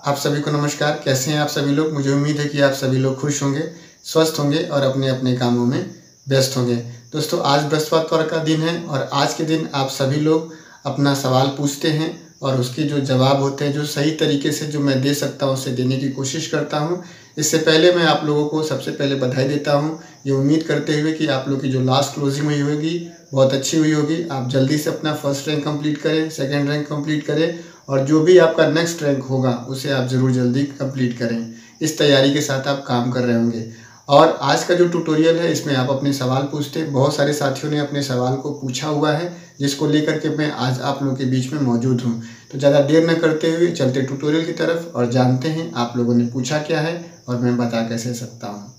आप सभी को नमस्कार। कैसे हैं आप सभी लोग? मुझे उम्मीद है कि आप सभी लोग खुश होंगे, स्वस्थ होंगे और अपने अपने कामों में व्यस्त होंगे। दोस्तों, आज बृहस्पतिवार का दिन है और आज के दिन आप सभी लोग अपना सवाल पूछते हैं और उसके जो जवाब होते हैं, जो सही तरीके से जो मैं दे सकता हूँ उसे देने की कोशिश करता हूँ। इससे पहले मैं आप लोगों को सबसे पहले बधाई देता हूँ, ये उम्मीद करते हुए कि आप लोग की जो लास्ट क्लोजिंग हुई होगी बहुत अच्छी हुई होगी। आप जल्दी से अपना फर्स्ट रैंक कंप्लीट करें, सेकंड रैंक कंप्लीट करें और जो भी आपका नेक्स्ट रैंक होगा उसे आप ज़रूर जल्दी कंप्लीट करें। इस तैयारी के साथ आप काम कर रहे होंगे। और आज का जो ट्यूटोरियल है इसमें आप अपने सवाल पूछते हैं। बहुत सारे साथियों ने अपने सवाल को पूछा हुआ है, जिसको लेकर के मैं आज आप लोगों के बीच में मौजूद हूँ। तो ज़्यादा देर न करते हुए चलते ट्यूटोरियल की तरफ और जानते हैं आप लोगों ने पूछा क्या है और मैं बता कैसे सकता हूँ।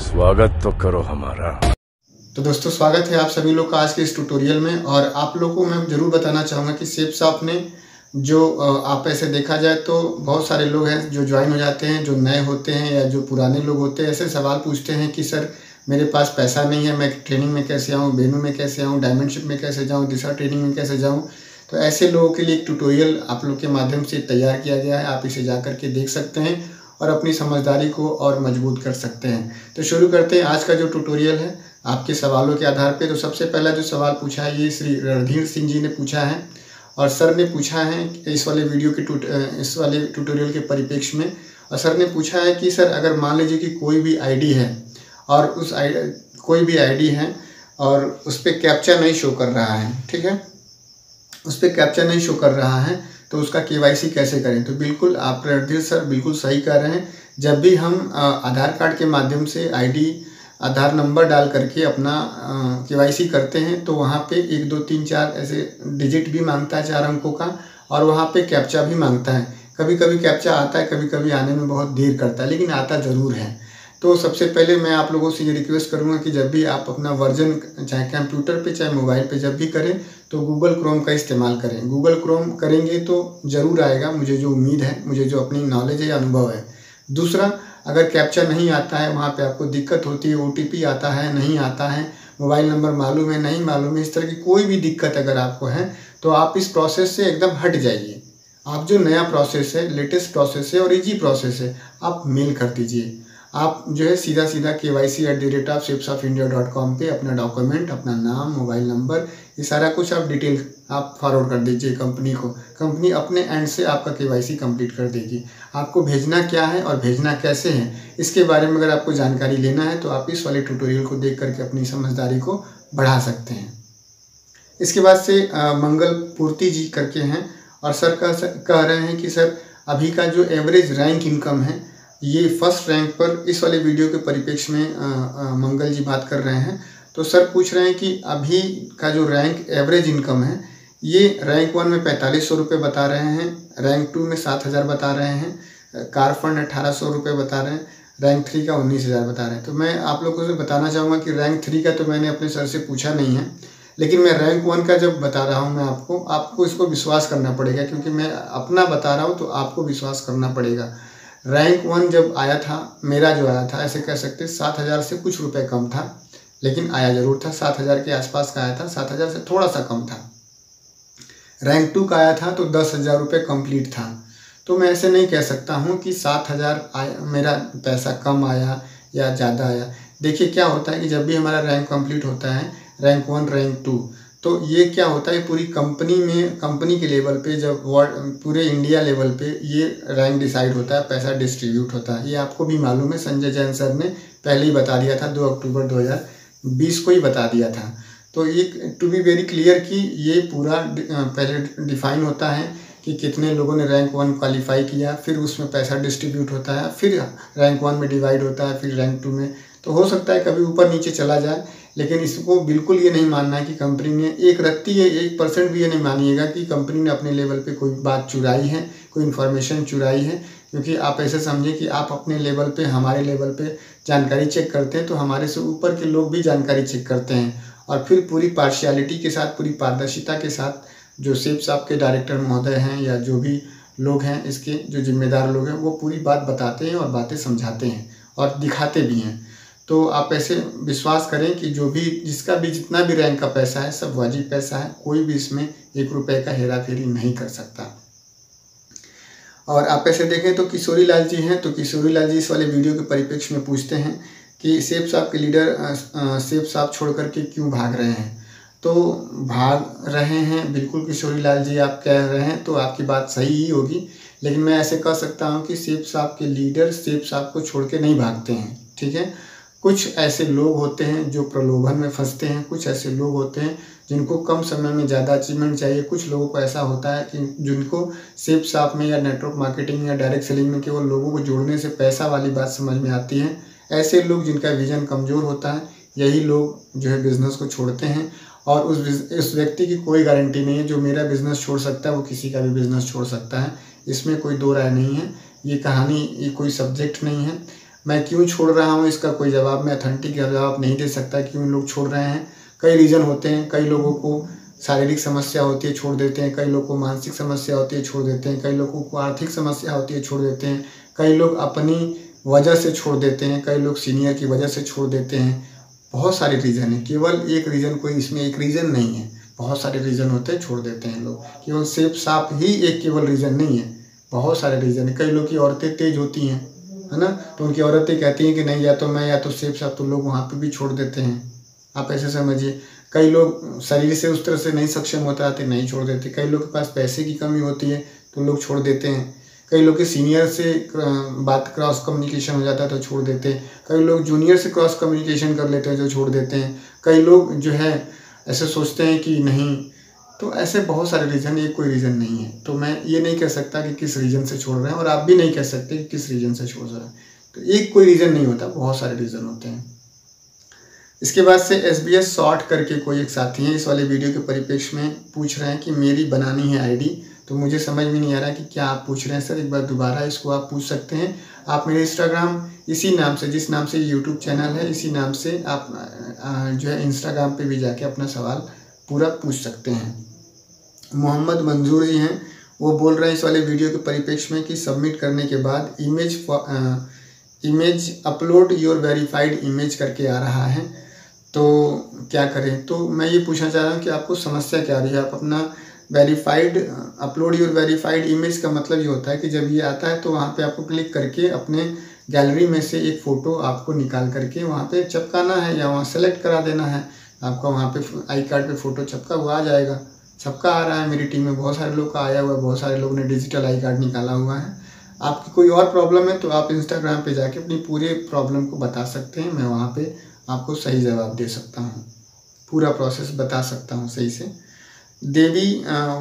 स्वागत तो करो हमारा। तो दोस्तों, स्वागत है आप सभी लोग का आज के इस ट्यूटोरियल में। और आप लोगों को मैं ज़रूर बताना चाहूँगा कि सेफसॉफ्ट ने जो आप ऐसे देखा जाए तो बहुत सारे लोग हैं जो ज्वाइन हो जाते हैं, जो नए होते हैं या जो पुराने लोग होते हैं, ऐसे सवाल पूछते हैं कि सर मेरे पास पैसा नहीं है, मैं ट्रेनिंग में कैसे आऊँ, वेन्यू में कैसे आऊँ, डायमंडशिप में कैसे जाऊँ, दिशा ट्रेनिंग में कैसे जाऊँ। तो ऐसे लोगों के लिए एक ट्यूटोरियल आप लोग के माध्यम से तैयार किया गया है। आप इसे जा कर के देख सकते हैं और अपनी समझदारी को और मजबूत कर सकते हैं। तो शुरू करते हैं आज का जो ट्यूटोरियल है आपके सवालों के आधार पे। तो सबसे पहला जो सवाल पूछा है ये श्री रणधीर सिंह जी ने पूछा है और सर ने पूछा है इस वाले ट्यूटोरियल के परिप्रेक्ष्य में। और सर ने पूछा है कि सर अगर मान लीजिए कि कोई भी आईडी है और कोई भी आईडी है और उस पर कैप्चा नहीं शो कर रहा है, ठीक है, उस पर कैप्चा नहीं शो कर रहा है तो उसका केवाईसी कैसे करें। तो बिल्कुल आप रणधीर सर बिल्कुल सही कह रहे हैं। जब भी हम आधार कार्ड के माध्यम से आईडी आधार नंबर डाल करके अपना केवाईसी करते हैं तो वहाँ पे 1 2 3 4 ऐसे डिजिट भी मांगता है 4 अंकों का और वहाँ पे कैप्चा भी मांगता है। कभी कभी कैप्चा आता है, कभी कभी आने में बहुत देर करता है, लेकिन आता ज़रूर है। तो सबसे पहले मैं आप लोगों से ये रिक्वेस्ट करूँगा कि जब भी आप अपना वर्जन चाहे कंप्यूटर पे चाहे मोबाइल पे जब भी करें तो गूगल क्रोम का इस्तेमाल करें। गूगल क्रोम करेंगे तो ज़रूर आएगा, मुझे जो उम्मीद है, मुझे जो अपनी नॉलेज है, अनुभव है। दूसरा, अगर कैप्चा नहीं आता है, वहाँ पे आपको दिक्कत होती है, ओटीपी आता है, नहीं आता है, मोबाइल नंबर मालूम है, नहीं मालूम है, इस तरह की कोई भी दिक्कत अगर आपको है तो आप इस प्रोसेस से एकदम हट जाइए। आप जो नया प्रोसेस है, लेटेस्ट प्रोसेस है और इजी प्रोसेस है, आप मेल कर दीजिए। आप जो है सीधा KYC@safesoffindia.com पे अपना डॉक्यूमेंट, अपना नाम, मोबाइल नंबर, ये सारा कुछ आप डिटेल आप फॉरवर्ड कर दीजिए कंपनी को। कंपनी अपने एंड से आपका केवाईसी कंप्लीट कर देगी। आपको भेजना क्या है और भेजना कैसे है, इसके बारे में अगर आपको जानकारी लेना है तो आप इस वाले ट्यूटोरियल को देख करके अपनी समझदारी को बढ़ा सकते हैं। इसके बाद से मंगल पूर्ति जी करके हैं और सर कह रहे हैं कि सर अभी का जो एवरेज रैंक इनकम है ये फर्स्ट रैंक पर, इस वाले वीडियो के परिप्रेक्ष्य में मंगल जी बात कर रहे हैं। तो सर पूछ रहे हैं कि अभी का जो रैंक एवरेज इनकम है ये रैंक 1 में 4500 रुपये बता रहे हैं, रैंक 2 में 7000 बता रहे हैं, कार फंड 1800 रुपये बता रहे हैं, रैंक 3 का 19000 बता रहे हैं। तो मैं आप लोगों से बताना चाहूँगा कि रैंक 3 का तो मैंने अपने सर से पूछा नहीं है, लेकिन मैं रैंक 1 का जब बता रहा हूँ मैं आपको इसको विश्वास करना पड़ेगा, क्योंकि मैं अपना बता रहा हूँ तो आपको विश्वास करना पड़ेगा। रैंक 1 जब आया था, मेरा जो आया था, ऐसे कह सकते 7000 से कुछ रुपए कम था, लेकिन आया ज़रूर था। 7000 के आसपास का आया था, 7000 से थोड़ा सा कम था। रैंक 2 का आया था तो 10,000 रुपये कंप्लीट था। तो मैं ऐसे नहीं कह सकता हूँ कि 7000 आया, मेरा पैसा कम आया या ज़्यादा आया। देखिए क्या होता है कि जब भी हमारा रैंक कंप्लीट होता है, रैंक 1, रैंक 2, तो ये क्या होता है पूरी कंपनी में, कंपनी के लेवल पे, जब पूरे इंडिया लेवल पे ये रैंक डिसाइड होता है, पैसा डिस्ट्रीब्यूट होता है। ये आपको भी मालूम है, संजय जैन सर ने पहले ही बता दिया था, 2 अक्टूबर 2020 को ही बता दिया था। तो ये टू बी वेरी क्लियर कि ये पूरा पहले डिफाइन होता है कि कितने लोगों ने रैंक 1 क्वालिफाई किया, फिर उसमें पैसा डिस्ट्रीब्यूट होता है, फिर रैंक 1 में डिवाइड होता है, फिर रैंक 2 में। तो हो सकता है कभी ऊपर नीचे चला जाए, लेकिन इसको बिल्कुल ये नहीं मानना है कि कंपनी ने एक रत्ती है 1% भी ये नहीं मानिएगा कि कंपनी ने अपने लेवल पे कोई बात चुराई है, कोई इन्फॉर्मेशन चुराई है। क्योंकि आप ऐसे समझिए कि आप अपने लेवल पे, हमारे लेवल पे जानकारी चेक करते हैं तो हमारे से ऊपर के लोग भी जानकारी चेक करते हैं और फिर पूरी पार्शियलिटी के साथ, पूरी पारदर्शिता के साथ जो सेफसॉफ्ट के डायरेक्टर महोदय हैं या जो भी लोग हैं, इसके जो जिम्मेदार लोग हैं, वो पूरी बात बताते हैं और बातें समझाते हैं और दिखाते भी हैं। तो आप ऐसे विश्वास करें कि जो भी, जिसका भी, जितना भी रैंक का पैसा है सब वाजिब पैसा है, कोई भी इसमें 1 रुपये का हेरा फेरी नहीं कर सकता। और आप ऐसे देखें तो किशोरी लाल जी हैं, तो किशोरी लाल जी इस वाले वीडियो के परिप्रेक्ष्य में पूछते हैं कि सेब साहब के लीडर सेब साहब छोड़ करके क्यों भाग रहे हैं। तो भाग रहे हैं, बिल्कुल किशोरी लाल जी आप कह रहे हैं तो आपकी बात सही ही होगी, लेकिन मैं ऐसे कह सकता हूं कि सेब साहब के लीडर सेब साहब को छोड़ के नहीं भागते हैं। ठीक है, कुछ ऐसे लोग होते हैं जो प्रलोभन में फंसते हैं, कुछ ऐसे लोग होते हैं जिनको कम समय में ज़्यादा अचीवमेंट चाहिए, कुछ लोगों को ऐसा होता है कि जिनको सेब साहब में या नेटवर्क मार्केटिंग या डायरेक्ट सेलिंग में केवल लोगों को जोड़ने से पैसा वाली बात समझ में आती है। ऐसे लोग जिनका विजन कमज़ोर होता है, यही लोग जो है बिज़नेस को छोड़ते हैं। और उस व्यक्ति की कोई गारंटी नहीं है, जो मेरा बिज़नेस छोड़ सकता है वो किसी का भी बिज़नेस छोड़ सकता है, इसमें कोई दो राय नहीं है। ये कहानी, ये कोई सब्जेक्ट नहीं है। मैं क्यों छोड़ रहा हूँ इसका कोई जवाब, मैं अथेंटिक जवाब नहीं दे सकता क्यों लोग छोड़ रहे हैं। कई रीज़न होते हैं, कई लोगों को शारीरिक समस्या होती है छोड़ देते हैं, कई लोगों को मानसिक समस्या होती है छोड़ देते हैं, कई लोगों को आर्थिक समस्या होती है छोड़ देते हैं, कई लोग अपनी वजह से छोड़ देते हैं, कई लोग सीनियर की वजह से छोड़ देते हैं। बहुत सारे रीज़न है, केवल एक रीज़न, कोई इसमें एक रीज़न नहीं है, बहुत सारे रीज़न होते हैं छोड़ देते हैं लोग। केवल सेब साहब ही एक केवल रीज़न नहीं है, बहुत सारे रीज़न है। कई लोग की औरतें तेज होती हैं, है ना, तो उनकी औरतें कहती हैं कि नहीं या तो मैं या तो सेब साहब, तो लोग वहाँ पे भी छोड़ देते हैं। आप ऐसे समझिए, कई लोग शरीर से उस तरह से नहीं सक्षम होता है तो नहीं छोड़ देते, कई लोग के पास पैसे की कमी होती है तो लोग छोड़ देते हैं, कई लोग के सीनियर से बात क्रॉस कम्युनिकेशन हो जाता है तो छोड़ देते हैं, कई लोग जूनियर से क्रॉस कम्युनिकेशन कर लेते हैं तो छोड़ देते हैं, कई लोग जो है ऐसे सोचते हैं कि नहीं। तो ऐसे बहुत सारे रीज़न, एक कोई रीज़न नहीं है। तो मैं ये नहीं कह सकता कि किस रीज़न से छोड़ रहे हैं, और आप भी नहीं कह सकते कि किस रीज़न से छोड़ रहे हैं। तो एक कोई रीज़न नहीं होता, बहुत सारे रीज़न होते हैं। इसके बाद से SBS शॉर्ट करके कोई एक साथी हैं, इस वाले वीडियो के परिप्रेक्ष्य में पूछ रहे हैं कि मेरी बनानी है आईडी, तो मुझे समझ में नहीं आ रहा कि क्या आप पूछ रहे हैं सर, एक बार दोबारा इसको आप पूछ सकते हैं। आप मेरे इंस्टाग्राम इसी नाम से, जिस नाम से यूट्यूब चैनल है, इसी नाम से आप जो है इंस्टाग्राम पे भी जाके अपना सवाल पूरा पूछ सकते हैं। मोहम्मद मंजूर जी हैं, वो बोल रहे हैं इस वाले वीडियो के परिप्रेक्ष्य में कि सबमिट करने के बाद image upload your verified image करके आ रहा है, तो क्या करें। तो मैं ये पूछना चाह रहा हूँ कि आपको समस्या क्या आ रही है। आप अपना verified upload your verified image का मतलब ये होता है कि जब ये आता है तो वहाँ पे आपको क्लिक करके अपने गैलरी में से एक फ़ोटो आपको निकाल करके वहाँ पे चिपकाना है, या वहाँ सेलेक्ट करा देना है। आपका वहाँ पे आई कार्ड पे फ़ोटो चिपका हुआ आ जाएगा। सबका आ रहा है, मेरी टीम में बहुत सारे लोग का आया हुआ है, बहुत सारे लोगों ने डिजिटल आई कार्ड निकाला हुआ है। आपकी कोई और प्रॉब्लम है तो आप इंस्टाग्राम पे जाके अपनी पूरे प्रॉब्लम को बता सकते हैं, मैं वहाँ पे आपको सही जवाब दे सकता हूँ, पूरा प्रोसेस बता सकता हूँ सही से। देवी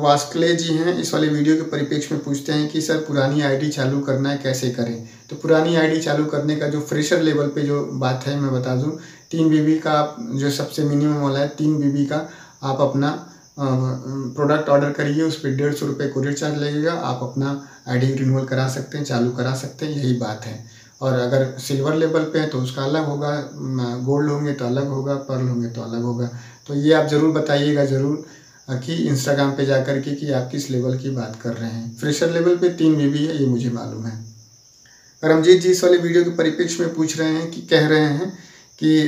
वास्कले जी हैं, इस वाले वीडियो के परिप्रेक्ष्य में पूछते हैं कि सर पुरानी आईडी चालू करना है कैसे करें। तो पुरानी आईडी चालू करने का जो फ्रेशर लेवल पे जो बात है मैं बता दूं, 3 BB का आप जो सबसे मिनिमम वाला है 3 BB का आप अपना प्रोडक्ट ऑर्डर करिए, उस पर 150 रुपये कोरियर चार्ज लगेगा, आप अपना आईडी रिन्यूअल करा सकते हैं, चालू करा सकते हैं, यही बात है। और अगर सिल्वर लेवल पे है तो उसका अलग होगा, गोल्ड होंगे तो अलग होगा, पर्ल होंगे तो अलग होगा। तो ये आप ज़रूर बताइएगा ज़रूर कि इंस्टाग्राम पे जा कर के कि आप किस लेवल की बात कर रहे हैं। फ्रेशर लेवल पे 3 BB है, ये मुझे मालूम है। करमजीत जी इस वाले वीडियो के परिप्रेक्ष्य में पूछ रहे हैं कि कह रहे हैं कि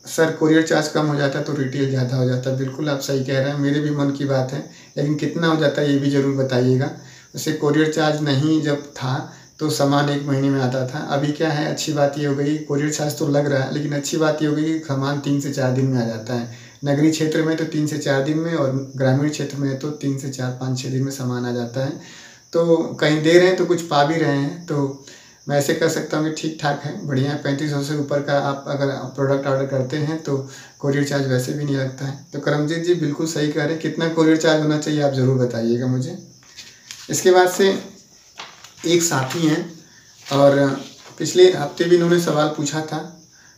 सर कोरियर चार्ज कम हो जाता है तो रिटेल ज़्यादा हो जाता है। बिल्कुल आप सही कह रहे हैं, मेरे भी मन की बात है, लेकिन कितना हो जाता है ये भी ज़रूर बताइएगा। वैसे कोरियर चार्ज नहीं जब था तो सामान 1 महीने में आता था, अभी क्या है, अच्छी बात ये हो गई कोरियर चार्ज तो लग रहा है, लेकिन अच्छी बात ये हो गई कि सामान 3 से 4 दिन में आ जाता है। नगरीय क्षेत्र में तो 3 से 4 दिन में, और ग्रामीण क्षेत्र में तो 3 से 4, 5, 6 दिन में सामान आ जाता है। तो कहीं दे रहे हैं तो कुछ पा भी रहे हैं, तो मैं ऐसे कह सकता हूँ कि ठीक ठाक है, बढ़िया है। 3500 से ऊपर का आप अगर प्रोडक्ट ऑर्डर करते हैं तो कोरियर चार्ज वैसे भी नहीं लगता है। तो करमजीत जी बिल्कुल सही कह रहे हैं, कितना कोरियर चार्ज होना चाहिए आप ज़रूर बताइएगा मुझे। इसके बाद से एक साथी हैं, और पिछले हफ्ते भी इन्होंने सवाल पूछा था,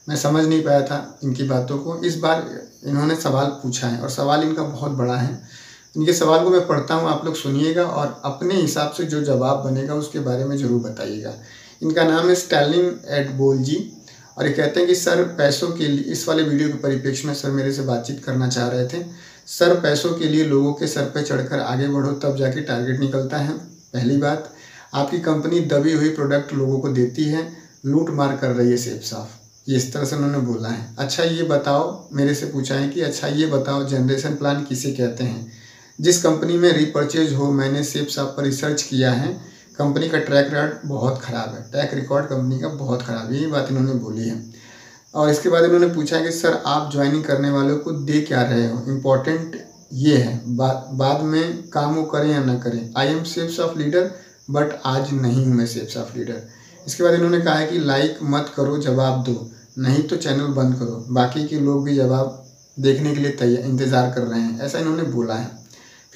मैं समझ नहीं पाया था इनकी बातों को। इस बार इन्होंने सवाल पूछा है और सवाल इनका बहुत बड़ा है। इनके सवाल को मैं पढ़ता हूँ, आप लोग सुनिएगा और अपने हिसाब से जो जवाब बनेगा उसके बारे में ज़रूर बताइएगा। इनका नाम है स्टैलिन एडबोल जी, और ये कहते हैं कि सर पैसों के लिए, इस वाले वीडियो के परिप्रेक्ष्य में सर मेरे से बातचीत करना चाह रहे थे। सर पैसों के लिए लोगों के सर पे चढ़कर आगे बढ़ो तब जाके टारगेट निकलता है। पहली बात, आपकी कंपनी दबी हुई प्रोडक्ट लोगों को देती है, लूट मार कर रही है सेब साफ, ये इस तरह से उन्होंने बोला है। अच्छा ये बताओ, मेरे से पूछा है कि अच्छा ये बताओ जनरेशन प्लान किसे कहते हैं। जिस कंपनी में रीपर्चेज हो, मैंने सेब साफ पर रिसर्च किया है, कंपनी का ट्रैक रिकॉर्ड बहुत ख़राब है, ट्रैक रिकॉर्ड कंपनी का बहुत ख़राब है, ये बात इन्होंने बोली है। और इसके बाद इन्होंने पूछा कि सर आप ज्वाइनिंग करने वालों को दे क्या रहे हो, इम्पोर्टेंट ये है, बाद में काम वो करें या ना करें। I am sales of leader but आज नहीं हूँ मैं सेल्स ऑफ लीडर। इसके बाद इन्होंने कहा है कि लाइक मत करो, जवाब दो, नहीं तो चैनल बंद करो, बाकी के लोग भी जवाब देखने के लिए तैयार इंतज़ार कर रहे हैं, ऐसा इन्होंने बोला है।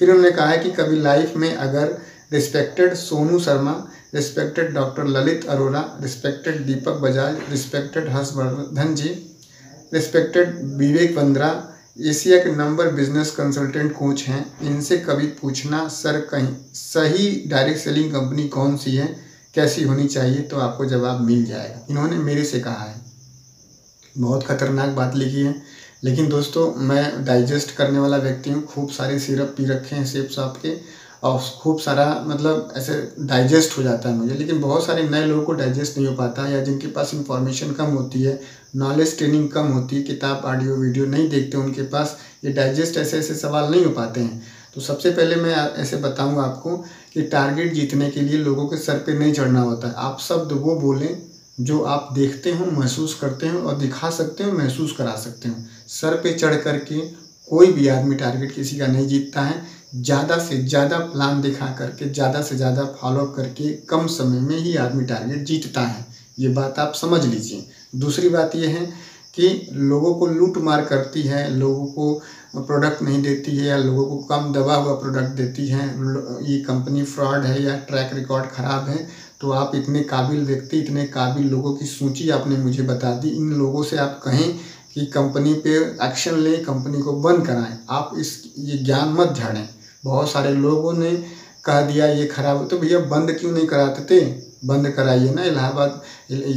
फिर उन्होंने कहा है कि कभी लाइफ में अगर respected Sonu Sharma, respected doctor Lalit Arora, respected Deepak Bajaj, respected Harshvardhan ji, respected Vivek Bindra Asia के नंबर बिजनेस कंसल्टेंट कोच हैं, इनसे कभी पूछना सर कहीं सही डायरेक्ट सेलिंग कंपनी कौन सी है, कैसी होनी चाहिए, तो आपको जवाब मिल जाएगा। इन्होंने मेरे से कहा है। बहुत खतरनाक बात लिखी है, लेकिन दोस्तों मैं डाइजेस्ट करने वाला व्यक्ति हूँ, खूब सारे सिरप पी रखे हैं सेब साहब के, और खूब सारा मतलब ऐसे डाइजेस्ट हो जाता है मुझे। लेकिन बहुत सारे नए लोगों को डाइजेस्ट नहीं हो पाता, या जिनके पास इंफॉर्मेशन कम होती है, नॉलेज ट्रेनिंग कम होती है, किताब ऑडियो वीडियो नहीं देखते, उनके पास ये डाइजेस्ट ऐसे सवाल नहीं हो पाते हैं। तो सबसे पहले मैं ऐसे बताऊंगा आपको कि टारगेट जीतने के लिए लोगों के सर पे नहीं चढ़ना होता है। आप शब्द वो बोलें जो आप देखते हो, महसूस करते हो और दिखा सकते हो, महसूस करा सकते हो। सर पे चढ़ करके कोई भी आदमी टारगेट किसी का नहीं जीतता है। ज़्यादा से ज़्यादा प्लान दिखा करके, ज़्यादा से ज़्यादा फॉलो करके कम समय में ही आदमी टारगेट जीतता है, ये बात आप समझ लीजिए। दूसरी बात ये है कि लोगों को लूट मार करती है, लोगों को प्रोडक्ट नहीं देती है, या लोगों को कम दबा हुआ प्रोडक्ट देती है, ये कंपनी फ्रॉड है या ट्रैक रिकॉर्ड ख़राब है, तो आप इतने काबिल व्यक्ति, इतने काबिल लोगों की सूची आपने मुझे बता दी, इन लोगों से आप कहें कि कंपनी पे एक्शन लें, कंपनी को बंद कराएं। आप ये ज्ञान मत झाड़ें। बहुत सारे लोगों ने कह दिया ये खराब हो, तो भैया बंद क्यों नहीं कराते थे, बंद कराइए ना। इलाहाबाद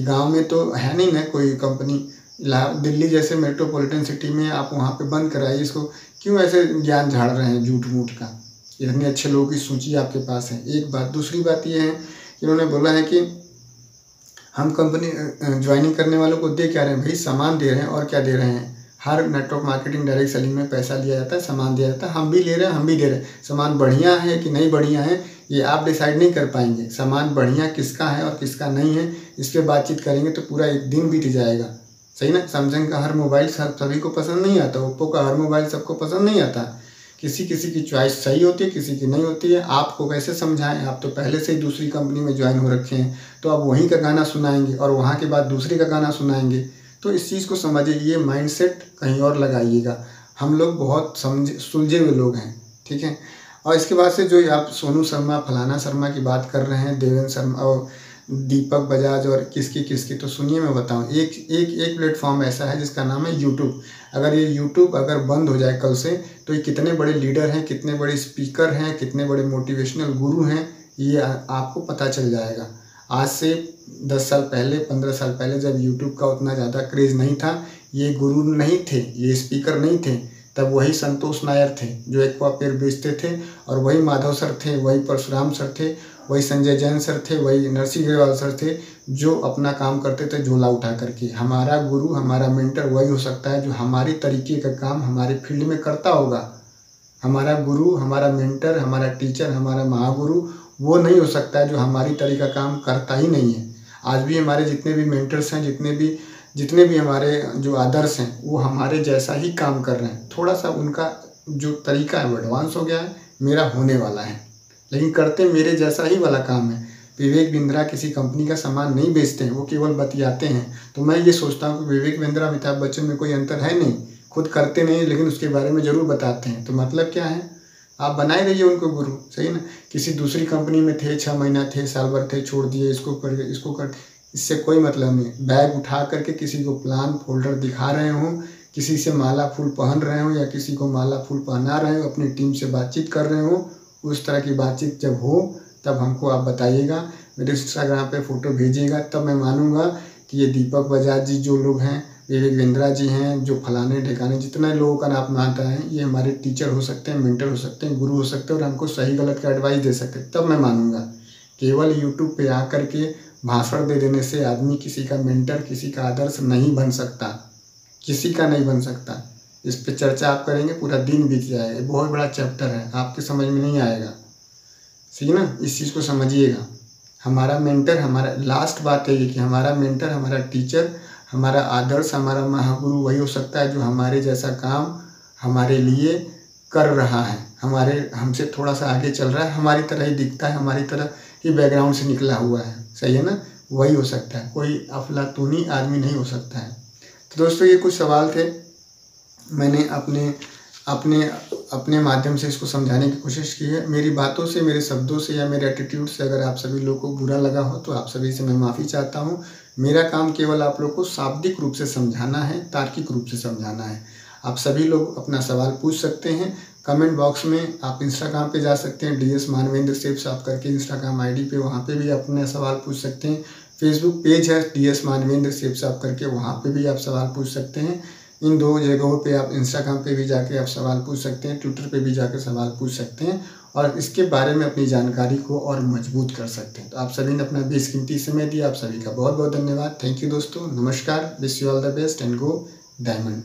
गांव में तो है नहीं ना कोई कंपनी, दिल्ली जैसे मेट्रोपॉलिटन सिटी में आप वहाँ पे बंद कराइए इसको। क्यों ऐसे ज्ञान झाड़ रहे हैं झूठ मूठ का, इतने अच्छे लोगों की सूची आपके पास है। एक बात। दूसरी बात ये है कि उन्होंने बोला है कि हम कंपनी ज्वाइनिंग करने वालों को दे क्या रहे हैं, भाई सामान दे रहे हैं, और क्या दे रहे हैं। हर नेटवर्क मार्केटिंग डायरेक्ट सेलिंग में पैसा लिया जाता है, सामान दिया जाता है, हम भी ले रहे हैं, हम भी दे रहे हैं। सामान बढ़िया है कि नहीं बढ़िया है ये आप डिसाइड नहीं कर पाएंगे। सामान बढ़िया किसका है और किसका नहीं है, इस पर बातचीत करेंगे तो पूरा एक दिन बीत जाएगा, सही ना। सैमसंग का हर मोबाइल सभी को पसंद नहीं आता, ओप्पो का हर मोबाइल सबको पसंद नहीं आता, किसी किसी की चॉइस सही होती है, किसी की नहीं होती है। आपको कैसे समझाएं, आप तो पहले से ही दूसरी कंपनी में ज्वाइन हो रखे हैं, तो आप वहीं का गाना सुनाएंगे और वहाँ के बाद दूसरी का गाना सुनाएंगे। तो इस चीज़ को समझिए, ये माइंडसेट कहीं और लगाइएगा। हम लोग बहुत सुलझे हुए लोग हैं, ठीक है। और इसके बाद से जो आप सोनू शर्मा, फलाना शर्मा की बात कर रहे हैं, देवेंद्र शर्मा और दीपक बजाज और किसकी, तो सुनिए मैं बताऊं। एक प्लेटफॉर्म ऐसा है जिसका नाम है यूट्यूब। अगर ये यूट्यूब अगर बंद हो जाए कल से, तो ये कितने बड़े लीडर हैं, कितने बड़े स्पीकर हैं, कितने बड़े मोटिवेशनल गुरु हैं, ये आपको पता चल जाएगा। आज से 10 साल पहले, 15 साल पहले जब यूट्यूब का उतना ज़्यादा क्रेज़ नहीं था, ये गुरु नहीं थे, ये स्पीकर नहीं थे, तब वही संतोष नायर थे जो एक पॉप पेड़ बेचते थे, और वही माधव सर थे, वही परशुराम सर थे, वही संजय जैन सर थे, वही नरसिंह अग्रवाल सर थे, जो अपना काम करते थे झोला उठा करके। हमारा गुरु, हमारा मेंटर वही हो सकता है जो हमारी तरीके का काम हमारे फील्ड में करता होगा। हमारा गुरु, हमारा मेंटर, हमारा टीचर, हमारा महागुरु वो नहीं हो सकता है जो हमारी तरीका काम करता ही नहीं है। आज भी हमारे जितने भी मेंटर्स हैं, जितने भी हमारे जो आदर्श हैं, वो हमारे जैसा ही काम कर रहे हैं। थोड़ा सा उनका जो तरीका है वो एडवांस हो गया है, मेरा होने वाला है, लेकिन करते मेरे जैसा ही वाला काम है। विवेक बिंद्रा किसी कंपनी का सामान नहीं बेचते हैं, वो केवल बतियाते हैं। तो मैं ये सोचता हूँ कि विवेक बिंद्रा, अमिताभ बच्चन में कोई अंतर है नहीं, खुद करते नहीं लेकिन उसके बारे में ज़रूर बताते हैं। तो मतलब क्या है, आप बनाए रहिए उनको गुरु, सही ना। किसी दूसरी कंपनी में थे, 6 महीना थे, साल भर थे, छोड़ दिए, इसको कर, इससे कोई मतलब नहीं। बैग उठा करके किसी को प्लान फोल्डर दिखा रहे हो, किसी से माला फूल पहन रहे हो या किसी को माला फूल पहना रहे हो, अपनी टीम से बातचीत कर रहे हो, उस तरह की बातचीत जब हो तब हमको आप बताइएगा, मेरे इंस्टाग्राम पे फ़ोटो भेजिएगा, तब मैं मानूंगा कि ये दीपक बजाज जी जो लोग हैं, विवेक बिंद्रा जी हैं, जो फलाने ढिकाने जितने लोगों का नाम आता है, ये हमारे टीचर हो सकते हैं, मेंटर हो सकते हैं, गुरु हो सकते हैं, और हमको सही गलत का एडवाइस दे सकते हैं, तब मैं मानूंगा। केवल यूट्यूब पे आकर के भाषण दे देने से आदमी किसी का मेंटर, किसी का आदर्श नहीं बन सकता, किसी का नहीं बन सकता। इस पे चर्चा आप करेंगे पूरा दिन बीत जाएगा, बहुत बड़ा चैप्टर है, आपके समझ में नहीं आएगा, सही ना। इस चीज़ को समझिएगा। हमारा मेंटर, हमारा लास्ट बात है ये कि हमारा मेंटर, हमारा टीचर, हमारा आदर्श, हमारा महागुरु वही हो सकता है जो हमारे जैसा काम हमारे लिए कर रहा है, हमसे थोड़ा सा आगे चल रहा है, हमारी तरह ही दिखता है, हमारी तरह ही बैकग्राउंड से निकला हुआ है। सही है ना? वही हो सकता है, कोई अफलातूनी आदमी नहीं हो सकता है। तो दोस्तों ये कुछ सवाल थे, मैंने अपने माध्यम से इसको समझाने की कोशिश की है। मेरी बातों से, मेरे शब्दों से या मेरे एटीट्यूड से अगर आप सभी लोगों को बुरा लगा हो तो आप सभी से मैं माफ़ी चाहता हूँ। मेरा काम केवल आप लोग को शाब्दिक रूप से समझाना है, तार्किक रूप से समझाना है। आप सभी लोग अपना सवाल पूछ सकते हैं कमेंट बॉक्स में। आप इंस्टाग्राम पे जा सकते हैं, DS मानवेंद्र सेप्स आप करके इंस्टाग्राम ID पे, वहाँ पे भी अपने सवाल पूछ सकते हैं। फेसबुक पेज है DS मानवेंद्र सेप्स आप करके, वहाँ पे भी आप सवाल पूछ सकते हैं। इन 2 जगहों पे आप इंस्टाग्राम पे भी जाके आप सवाल पूछ सकते हैं, ट्विटर पे भी जाकर सवाल पूछ सकते हैं और इसके बारे में अपनी जानकारी को और मजबूत कर सकते हैं। तो आप सभी ने अपना बेशकीमती समय दिया, आप सभी का बहुत बहुत धन्यवाद। थैंक यू दोस्तों, नमस्कार, wish you all the best and go diamond.